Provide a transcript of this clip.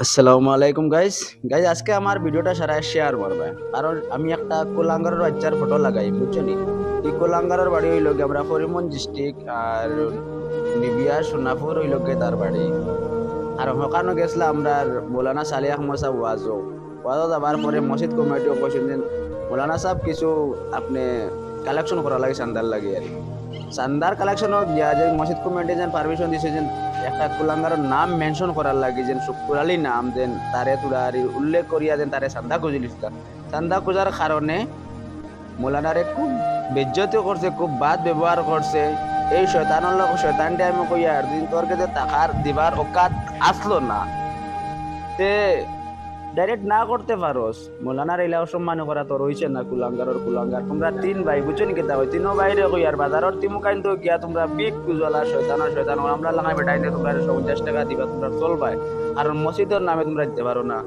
আসসালামু আলাইকুম guys guys আজকে আমার ভিডিওটা সারা শেয়ার করবে কারণ আমি একটা কোলাঙ্গারের বাচ্চার ফটো লাগাই বুঝছো নি। এই কোলাঙ্গারের বাড়ি হইল গিয়ে আমরা করিমগঞ্জ ডিস্ট্রিক্ট আর নিবিয়া সোনাপুর হইল গিয়ে তার বাড়ি। আর ওখানে গেছিলাম আমরা মৌলানা সালে আহমদ সাহেব ওয়াজও যাবার পরে মসজিদ কমিটিও কইছেন মৌলানা সাহেব কিছু আপনি কালেকশন করা লাগে চান্দার লাগে আর কি। চান্দার কালেকশনও গিয়া যে মসজিদ কমিটি যেন পারমিশন দিছে যে একটা কুলাঙ্গারের নাম মেনশন করার লাগে যেন শুক্রালি নাম দেন তারে তুলারি উল্লেখ করিয়া দেন তারে চান্দা খুঁজিলিছিল। চান্দা খোঁজার কারণে মৌলানারে খুব বেজ্জতিও করছে, খুব বাদ ব্যবহার করছে। এই শয়তানের লোক শয়তানটি আমি কইয়া আর দিন তোর কাছে টাকার দিবার অকাত আসলো না তে ডাইরেক্ট না করতে পারোস। মৌলানার এলা অসম্মান করা তোর হইছে না। কুলাঙ্গারর কুলাঙ্গার তোমরা তিন ভাই বুঝছেন কেতা হয় তিনও বাইরে কই আর বাজারর তিমু কাইন তো গিয়া তোমরা বিগ কুজলা শয়তান আমরা লাগাই বেটাই তোমরা 50 টাকা দিবা তোমরা চলবাই আর মসজিদের নামে তোমরা দিতে পারো না।